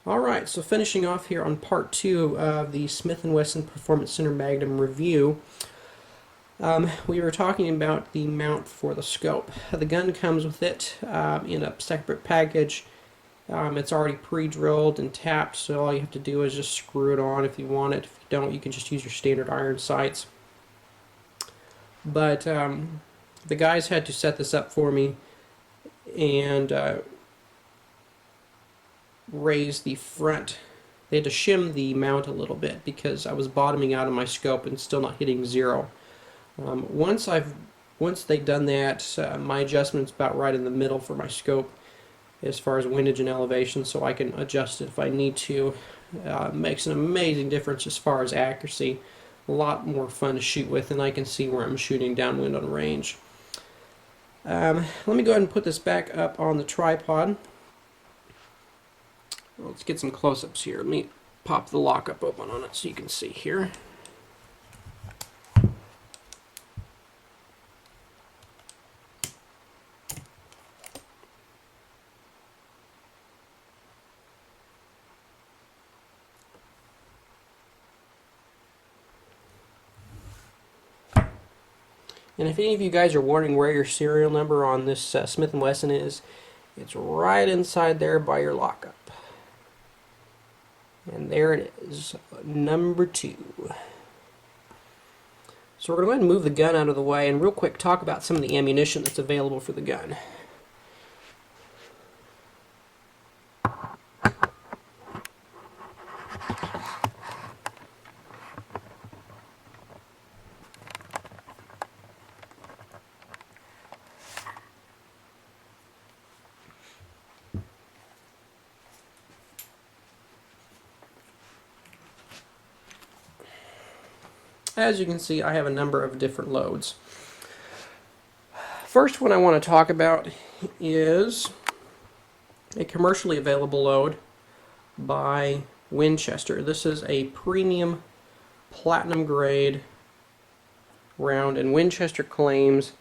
Alright, so finishing off here on part 2 of the Smith & Wesson Performance Center Magnum review, we were talking about the mount for the scope. The gun comes with it in a separate package. It's already pre-drilled and tapped, so all you have to do is just screw it on if you want it. If you don't, you can just use your standard iron sights. But the guys had to set this up for me and raise the front. They had to shim the mount a little bit because I was bottoming out of my scope and still not hitting zero. Once they've done that, my adjustment's about right in the middle for my scope as far as windage and elevation, so I can adjust it if I need to. Makes an amazing difference as far as accuracy. A lot more fun to shoot with, and I can see where I'm shooting downwind on range. Let me go ahead and put this back up on the tripod. Let's get some close-ups here. Let me pop the lockup open on it so you can see here. And if any of you guys are wondering where your serial number on this Smith & Wesson is, it's right inside there by your lockup. And there it is, number 2. So we're going to go ahead and move the gun out of the way and real quick talk about some of the ammunition that's available for the gun. As you can see, I have a number of different loads. First one I want to talk about is a commercially available load by Winchester. This is a premium platinum grade round, and Winchester claims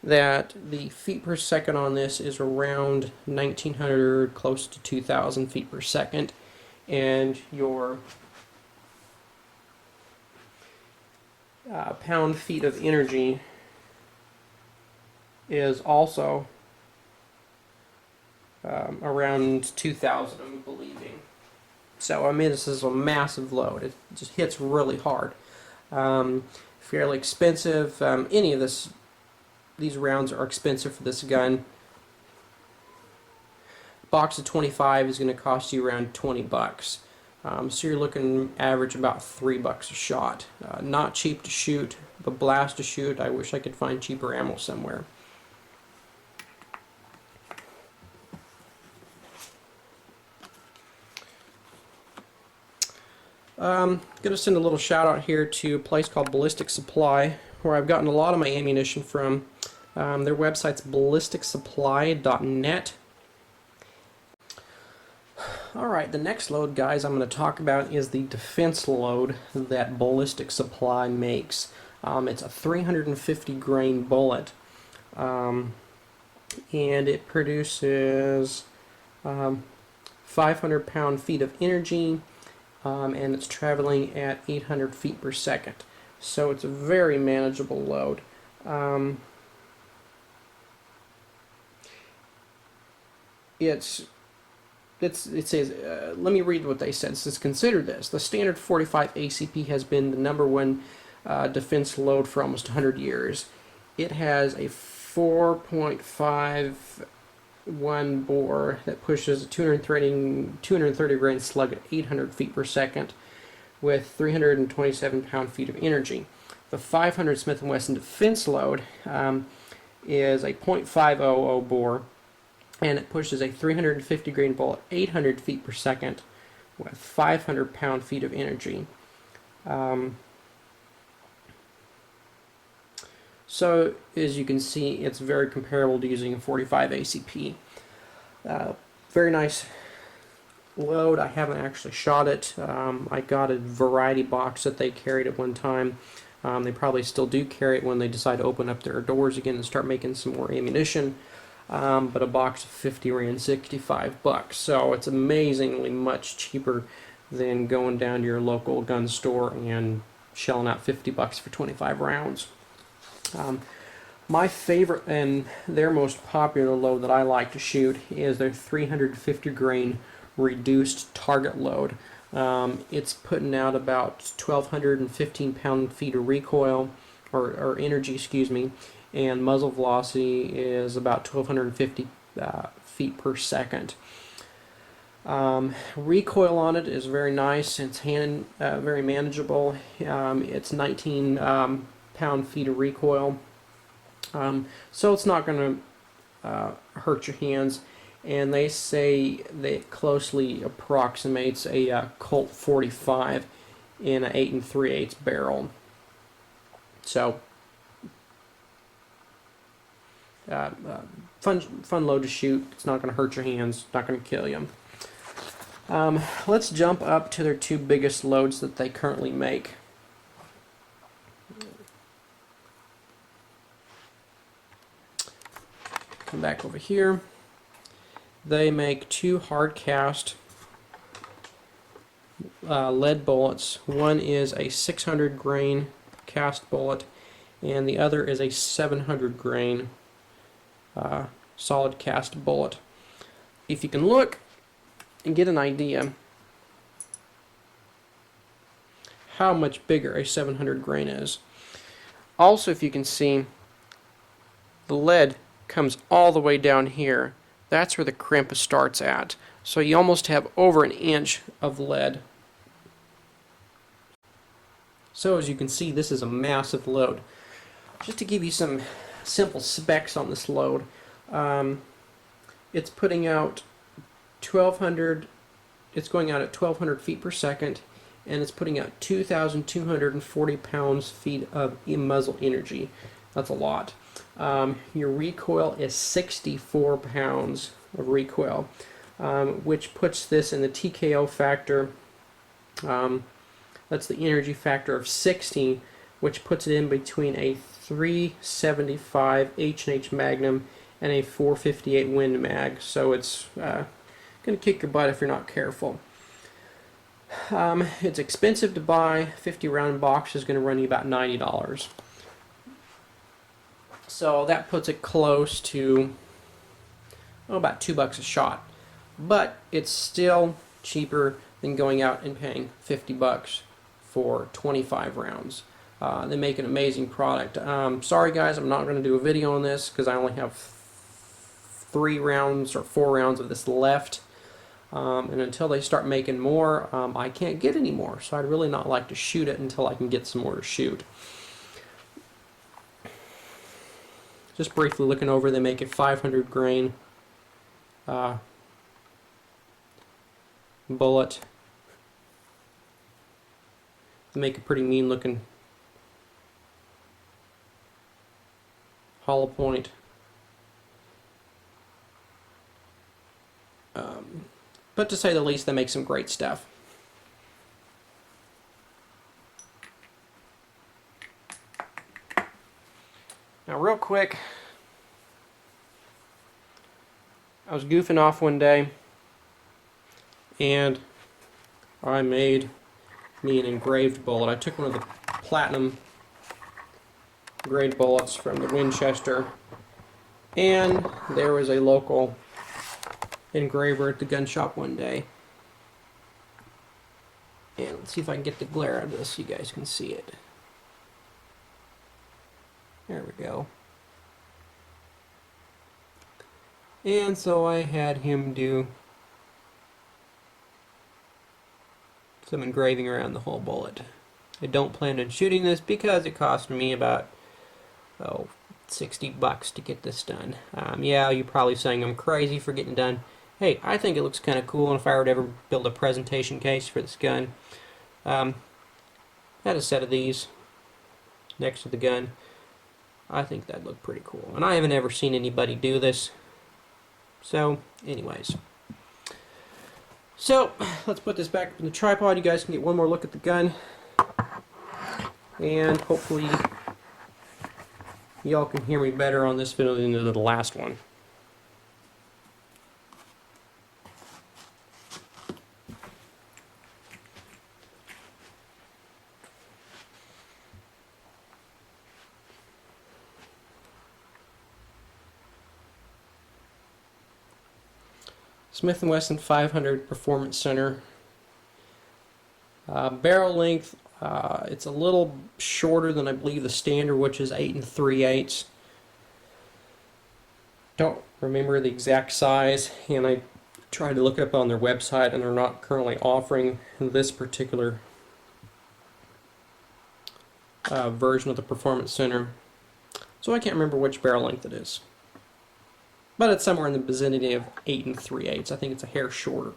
that the feet per second on this is around 1900, close to 2000 feet per second, and your pound-feet of energy is also around 2,000, I'm believing. So, I mean, this is a massive load. It just hits really hard. Fairly expensive. Any of these rounds are expensive for this gun. A box of 25 is going to cost you around 20 bucks. So you're looking average about $3 a shot. Not cheap to shoot, but blast to shoot. I wish I could find cheaper ammo somewhere. Going to send a little shout out here to a place called Ballistic Supply, where I've gotten a lot of my ammunition from. Their website's ballisticsupply.net. Alright, the next load, guys, I'm going to talk about is the defense load that Ballistic Supply makes. It's a 350 grain bullet, and it produces 500 pound-feet of energy, and it's traveling at 800 feet per second. So it's a very manageable load. It says, let me read what they said. It says, consider this. The standard 45 ACP has been the #1 defense load for almost 100 years. It has a 4.51 bore that pushes a 230 grain slug at 800 feet per second with 327 pound-feet of energy. The 500 Smith & Wesson defense load is a .500 bore, and it pushes a 350 grain bullet 800 feet per second with 500 pound-feet of energy. So, as you can see, it's very comparable to using a 45 ACP. Very nice load. I haven't actually shot it. I got a variety box that they carried at one time. They probably still do carry it when they decide to open up their doors again and start making some more ammunition. but a box of 50 ran 65 bucks. So it's amazingly much cheaper than going down to your local gun store and shelling out 50 bucks for 25 rounds. My favorite and their most popular load that I like to shoot is their 350 grain reduced target load. It's putting out about 1,215 pound-feet of recoil, or energy, excuse me, and muzzle velocity is about 1,250 feet per second. Recoil on it is very nice. It's very manageable. It's 19 pound-feet of recoil. So it's not going to hurt your hands, and they say that it closely approximates a Colt 45 in an 8 3/8 barrel. So fun load to shoot. It's not going to hurt your hands. Not going to kill you. Let's jump up to their two biggest loads that they currently make. Come back over here. They make two hard cast lead bullets. One is a 600 grain cast bullet, and the other is a 700 grain solid cast bullet. If you can look and get an idea how much bigger a 700 grain is. Also, if you can see, the lead comes all the way down here. That's where the crimp starts at. So you almost have over an inch of lead. So as you can see, this is a massive load. Just to give you some simple specs on this load, it's putting out 1,200. It's going out at 1,200 feet per second, and it's putting out 2,240 pounds-feet of muzzle energy. That's a lot. Your recoil is 64 pounds of recoil, which puts this in the TKO factor. That's the energy factor of 60, which puts it in between a 375 H&H Magnum and a 458 Win Mag. So it's going to kick your butt if you're not careful. It's expensive to buy. 50 round box is going to run you about $90. So that puts it close to about $2 a shot. But it's still cheaper than going out and paying 50 bucks for 25 rounds. They make an amazing product. Sorry guys, I'm not going to do a video on this because I only have 3 rounds or 4 rounds of this left. And until they start making more, I can't get any more. So I'd really not like to shoot it until I can get some more to shoot. Just briefly looking over, they make a 500 grain bullet. They make a pretty mean looking hollow point. But to say the least, they make some great stuff. Now real quick, I was goofing off one day and I made me an engraved bullet. I took one of the platinum grade bullets from the Winchester, and there was a local engraver at the gun shop one day. And let's see if I can get the glare out of this so you guys can see it. There we go. And so I had him do some engraving around the whole bullet. I don't plan on shooting this because it cost me about 60 bucks to get this done. Yeah, you're probably saying I'm crazy for getting it done. Hey, I think it looks kind of cool, and if I were to ever build a presentation case for this gun, I had a set of these next to the gun. I think that'd look pretty cool. And I haven't ever seen anybody do this. So, anyways. So, let's put this back in the tripod. You guys can get one more look at the gun. And hopefully y'all can hear me better on this video than the last one. Smith & Wesson 500 Performance Center. Barrel length, it's a little shorter than I believe the standard, which is 8 3/8. Don't remember the exact size, and I tried to look it up on their website, and they're not currently offering this particular version of the Performance Center. So I can't remember which barrel length it is. But it's somewhere in the vicinity of 8 3/8. I think it's a hair shorter.